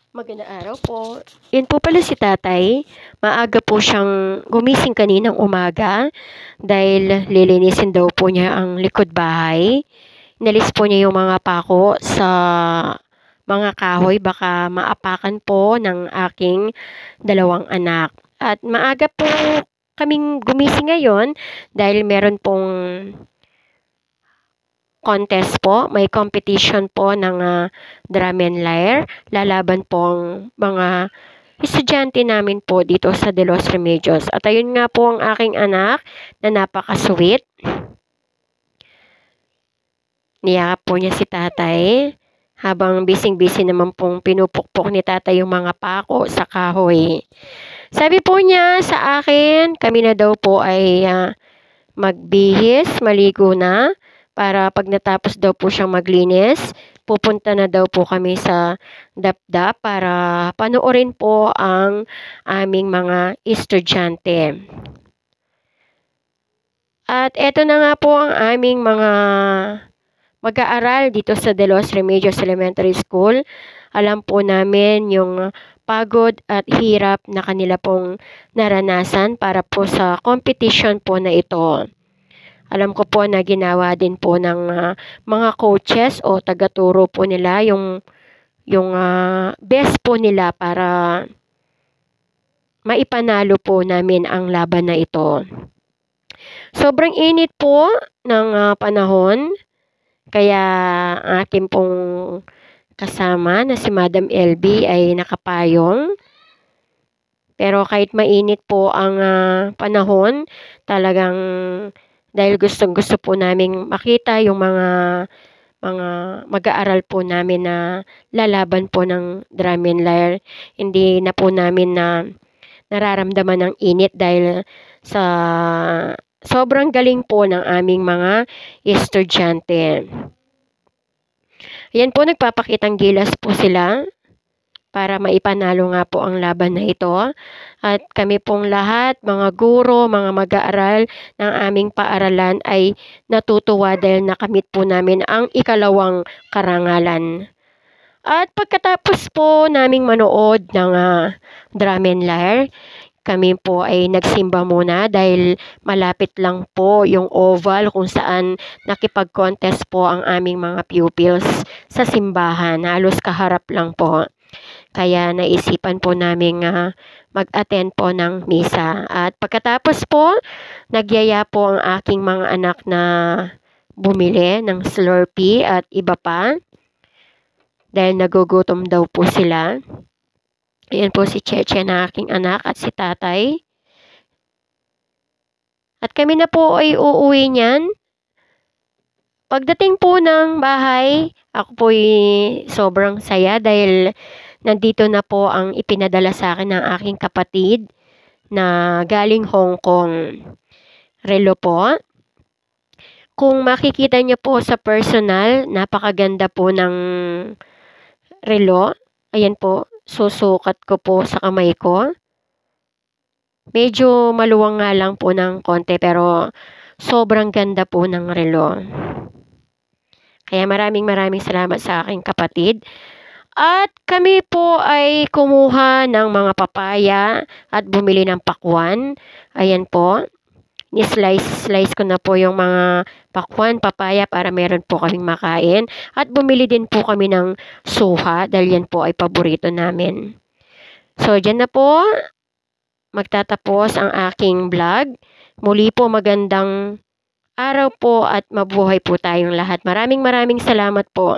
Magandang araw po. Yun po pala si tatay. Maaga po siyang gumising kaninang umaga dahil lilinisin daw po niya ang likod bahay. Inalis po niya yung mga pako sa mga kahoy baka maapakan po ng aking dalawang anak. At maaga po kaming gumising ngayon dahil meron pong contest po, may competition po ng drum and lyre. Lalaban pong mga estudyante namin po dito sa De Los Remedios. At ayun nga po ang aking anak na napaka-sweet. Niyakap po niya si tatay habang bising-busy naman pong pinupukpok ni tatay yung mga pako sa kahoy. Sabi po niya sa akin, kami na daw po ay magbihis, maligo na. Para pag natapos daw po siyang maglinis, pupunta na daw po kami sa DapDap para panoorin po ang aming mga estudyante. At eto na nga po ang aming mga mag-aaral dito sa De Los Remedios Elementary School. Alam po namin yung pagod at hirap na kanila pong naranasan para po sa competition po na ito. Alam ko po na ginawa din po ng mga coaches o tagaturo po nila yung best po nila para maipanalo po namin ang laban na ito. Sobrang init po ng panahon, kaya akin pong kasama na si Madam LB ay nakapayong. Pero kahit mainit po ang panahon, talagang dahil gustong-gusto po naming makita yung mga mag-aaral po namin na lalaban po ng drum and lyre. Hindi na po namin na nararamdaman ng init dahil sa sobrang galing po ng aming mga estudyante. Ayan po, nagpapakitang gilas po sila para maipanalo nga po ang laban na ito. At kami pong lahat, mga guro, mga mag-aaral ng aming paaralan ay natutuwa dahil nakamit po namin ang ikalawang karangalan. At pagkatapos po naming manood ng drum and lyre, kami po ay nagsimba muna dahil malapit lang po yung oval kung saan nakipag-contest po ang aming mga pupils sa simbahan. Halos kaharap lang po. Kaya naisipan po namin mag-attend po ng misa. At pagkatapos po, nagyaya po ang aking mga anak na bumili ng Slurpee at iba pa. Dahil nagugutom daw po sila. Ayan po si Cheche na aking anak at si tatay. At kami na po ay uuwi niyan. Pagdating po ng bahay, ako po ay sobrang saya dahil nandito na po ang ipinadala sa akin ng aking kapatid na galing Hong Kong. Relo po. Kung makikita niyo po sa personal, napakaganda po ng relo. Ayan po, susukat ko po sa kamay ko. Medyo maluwang nga lang po ng konti pero sobrang ganda po ng relo. Kaya maraming salamat sa aking kapatid. At kami po ay kumuha ng mga papaya at bumili ng pakwan. Ayan po. Ni-slice ko na po yung mga pakwan, papaya para meron po kaming makain. At bumili din po kami ng suha dahil yan po ay paborito namin. So, dyan na po magtatapos ang aking vlog. Muli po magandang araw po at mabuhay po tayong lahat. Maraming salamat po.